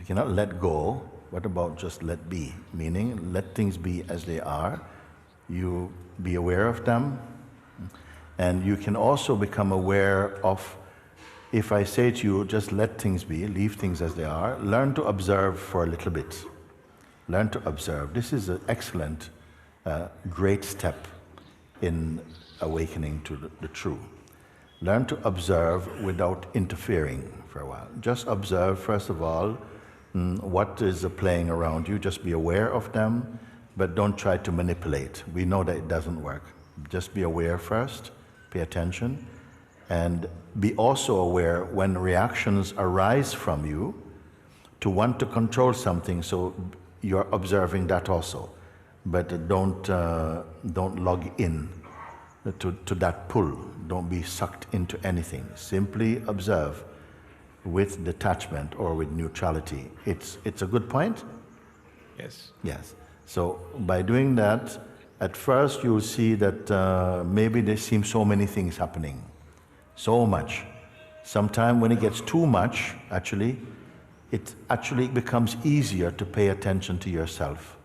you cannot let go, what about just let be? Meaning, let things be as they are. You be aware of them, and you can also become aware of, if I say to you, just let things be, leave things as they are, learn to observe for a little bit. Learn to observe. This is an excellent, great step in awakening to the true. Learn to observe without interfering for a while. Just observe, first of all, what is playing around you. Just be aware of them, but don't try to manipulate. We know that it doesn't work. Just be aware first, pay attention, and be also aware when reactions arise from you to want to control something, so you're observing that also. But don't log in to that pull. Don't be sucked into anything. Simply observe with detachment or with neutrality. It's a good point? Yes. Yes. So by doing that, at first you'll see that maybe there seem so many things happening. So much. Sometimes when it gets too much, it actually becomes easier to pay attention to yourself.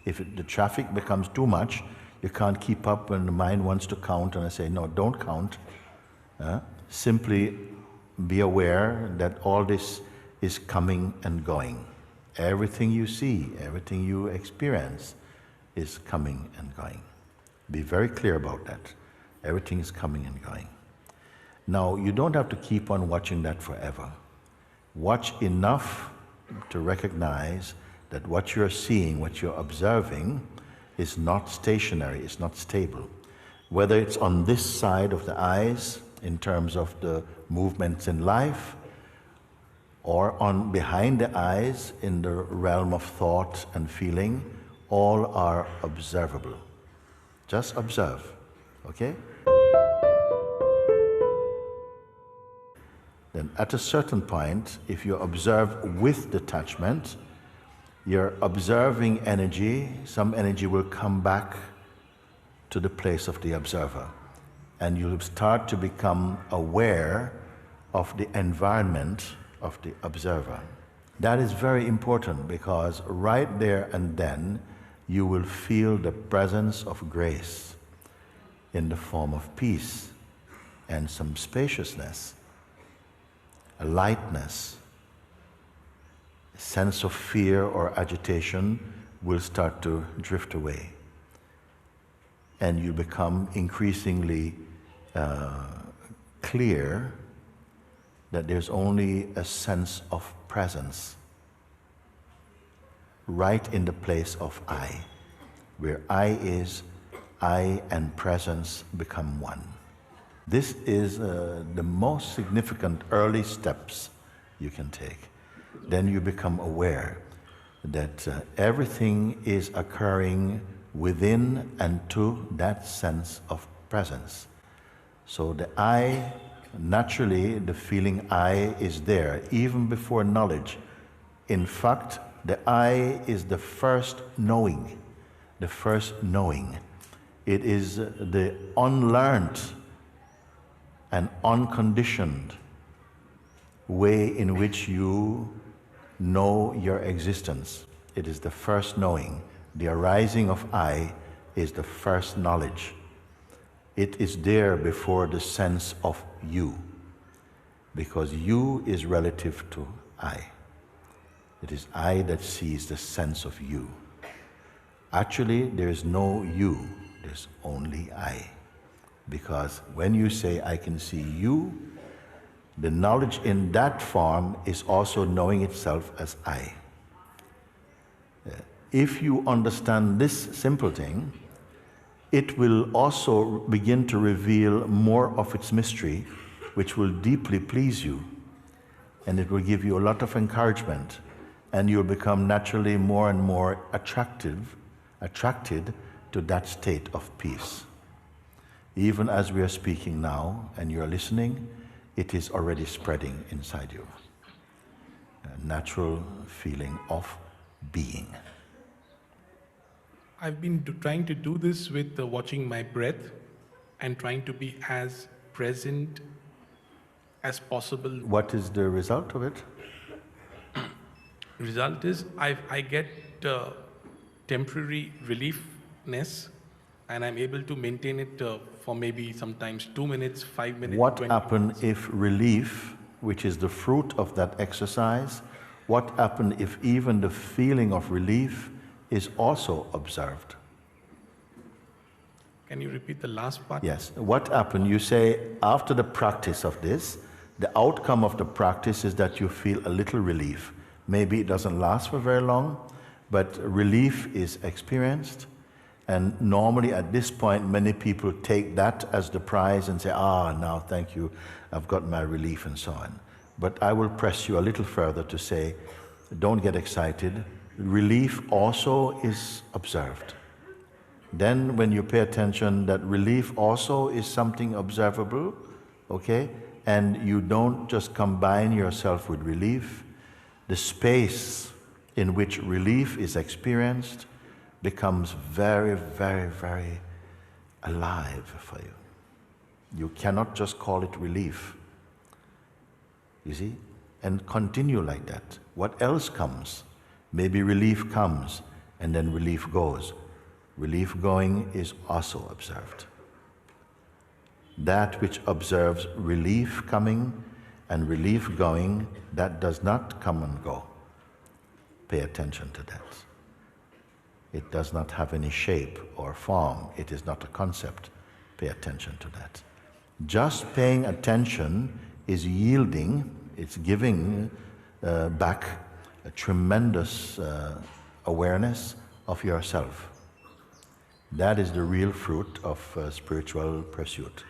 If the traffic becomes too much, you can't keep up when the mind wants to count, and I say, no, don't count. Simply be aware that all this is coming and going. Everything you see, everything you experience is coming and going. Be very clear about that. Everything is coming and going. Now, you don't have to keep on watching that forever. Watch enough to recognize that what you're seeing, what you're observing, is not stationary, it's not stable. Whether it's on this side of the eyes, in terms of the movements in life, or on behind the eyes in the realm of thought and feeling, all are observable. Just observe, okay? Then at a certain point, if you observe with detachment, you're observing energy, some energy will come back to the place of the observer. And you'll start to become aware of the environment of the observer. That is very important, because right there and then you will feel the presence of grace in the form of peace and some spaciousness, a lightness. A sense of fear or agitation will start to drift away, and you become increasingly clear that there's only a sense of presence right in the place of I. Where I is, I and presence become one. This is the most significant early steps you can take. Then you become aware that everything is occurring within and to that sense of presence. So the I, naturally the feeling I is there, even before knowledge. In fact, the I is the first knowing, the first knowing. It is the unlearned and unconditioned way in which you know your existence. It is the first knowing. The arising of I is the first knowledge. It is there before the sense of you, because you is relative to I. It is I that sees the sense of you. Actually, there is no you, there's only I. Because when you say, I can see you, the knowledge in that form is also knowing itself as I. If you understand this simple thing, it will also begin to reveal more of its mystery, which will deeply please you. And it will give you a lot of encouragement, and you'll become naturally more and more attracted to that state of peace. Even as we are speaking now and you're listening, it is already spreading inside you. A natural feeling of being. I've been trying to do this with watching my breath and trying to be as present as possible. What is the result of it? Result is I get temporary reliefness, and I'm able to maintain it for maybe sometimes 2 minutes, 5 minutes. What 20 happens minutes. if relief, which is the fruit of that exercise, what happens if even the feeling of relief is also observed? Can you repeat the last part? Yes. What happens, you say, after the practice of this, the outcome of the practice is that you feel a little relief. Maybe it doesn't last for very long, but relief is experienced. And normally at this point, many people take that as the prize and say, now thank you, I've got my relief and so on. But I will press you a little further to say, don't get excited. Relief also is observed. Then when you pay attention that relief also is something observable, okay, and you don't just combine yourself with relief, the space in which relief is experienced becomes very, very, very alive for you. You cannot just call it relief, you see, and continue like that. What else comes? Maybe relief comes and then relief goes. Relief going is also observed. That which observes relief coming and relief going, that does not come and go. Pay attention to that. It does not have any shape or form. It is not a concept. Pay attention to that. Just paying attention is yielding, it's giving back a tremendous awareness of yourself. That is the real fruit of spiritual pursuit.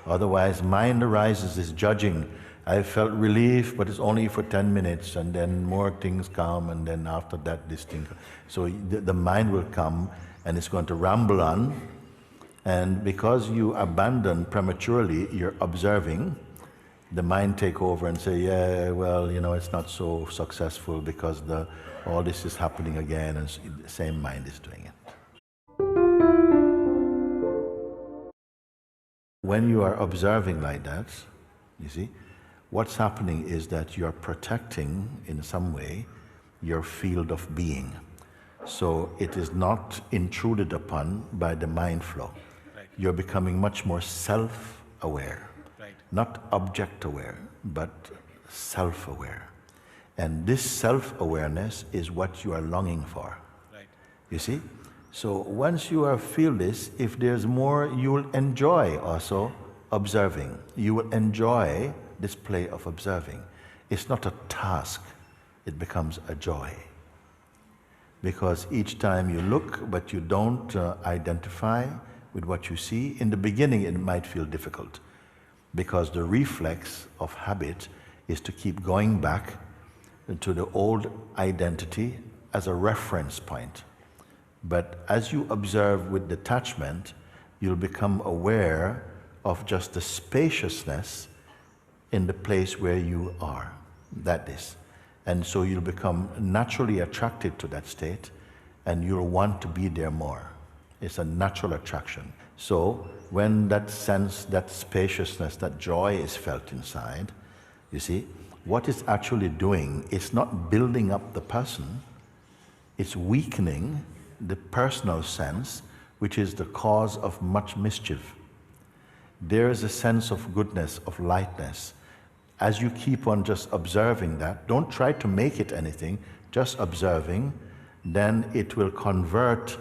Otherwise, mind arises as judging. I felt relief, but it's only for 10 minutes, and then more things come, and then after that, this thing. So the mind will come, and it's going to ramble on, and because you abandon prematurely your observing, the mind take over and say, yeah, well, you know, it's not so successful because all this is happening again, and the same mind is doing it. When you are observing like that, you see, what's happening is that you're protecting, in some way, your field of being. So it is not intruded upon by the mind flow. Right. You're becoming much more self-aware. Right. Not object-aware, but self-aware. And this self-awareness is what you are longing for. Right. You see? So once you feel this, if there's more, you will enjoy also observing. You will enjoy this play of observing. It's not a task, it becomes a joy. Because each time you look, but you don't identify with what you see, in the beginning it might feel difficult, because the reflex of habit is to keep going back to the old identity as a reference point. But as you observe with detachment, you'll become aware of just the spaciousness in the place where you are. That is. And so you'll become naturally attracted to that state, and you'll want to be there more. It's a natural attraction. So when that sense, that spaciousness, that joy is felt inside, you see, what it's actually doing, it's not building up the person, it's weakening the personal sense, which is the cause of much mischief. There is a sense of goodness, of lightness. As you keep on just observing that, don't try to make it anything, just observing, then it will convert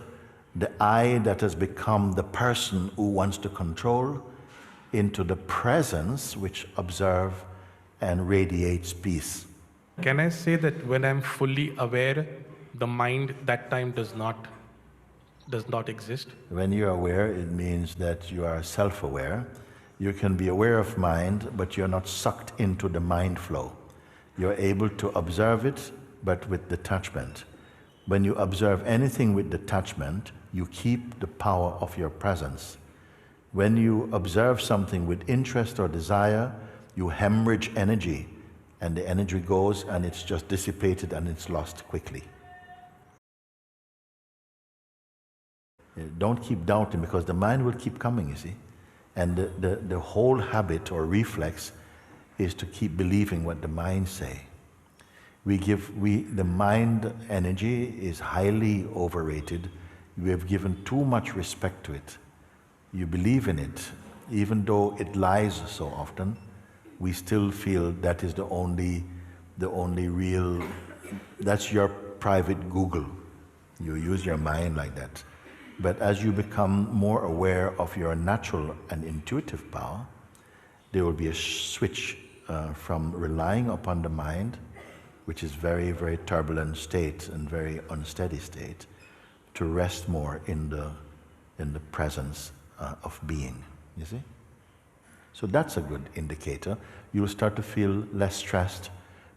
the I that has become the person who wants to control into the presence which observes and radiates peace. Can I say that when I'm fully aware, the mind that time does not exist? When you're aware, it means that you are self-aware. You can be aware of mind, but you're not sucked into the mind flow. You're able to observe it, but with detachment. When you observe anything with detachment, you keep the power of your presence. When you observe something with interest or desire, you hemorrhage energy, and the energy goes and it's just dissipated and it's lost quickly. Don't keep doubting, because the mind will keep coming, you see. And the whole habit or reflex is to keep believing what the mind say. The mind energy is highly overrated. We have given too much respect to it. You believe in it, even though it lies so often, we still feel that is the only real, that's your private Google. You use your mind like that. But as you become more aware of your natural and intuitive power, there will be a switch from relying upon the mind, which is very, very turbulent state and very unsteady state, to rest more in the presence of being, you see? So that's a good indicator. You'll start to feel less stressed,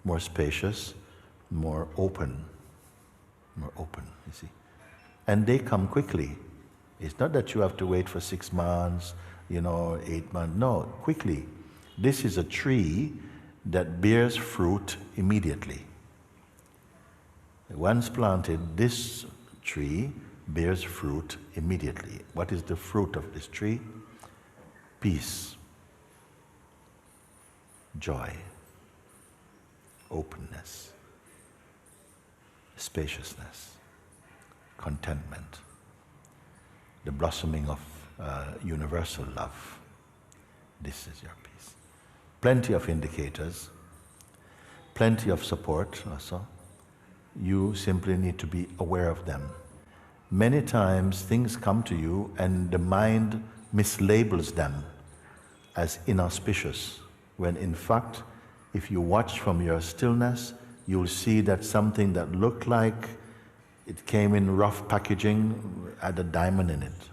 more spacious, more open, you see? And they come quickly. It's not that you have to wait for 6 months, 8 months, no, quickly. This is a tree that bears fruit immediately. Once planted, this tree bears fruit immediately. What is the fruit of this tree? Peace, joy, openness, spaciousness, contentment, the blossoming of universal love. This is your peace. Plenty of indicators, plenty of support also. You simply need to be aware of them. Many times things come to you and the mind mislabels them as inauspicious, when in fact, if you watch from your stillness, you'll see that something that looked like it came in rough packaging had a diamond in it.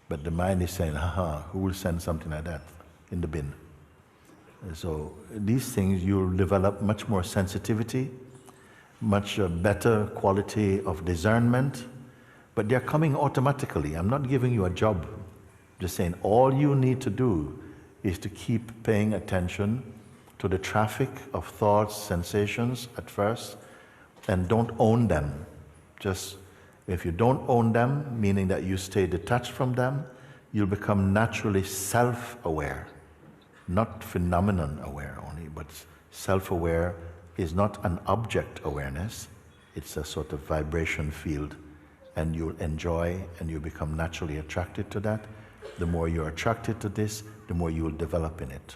But the mind is saying, haha, who will send something like that in the bin? So these things, you'll develop much more sensitivity, much better quality of discernment, but they're coming automatically. I'm not giving you a job. Just saying, all you need to do is to keep paying attention to the traffic of thoughts, sensations at first, and don't own them. Just, if you don't own them, meaning that you stay detached from them, you'll become naturally self-aware. Not phenomenon aware only, but self-aware is not an object awareness, it's a sort of vibration field, and you'll enjoy and you become naturally attracted to that. The more you're attracted to this, the more you will develop in it.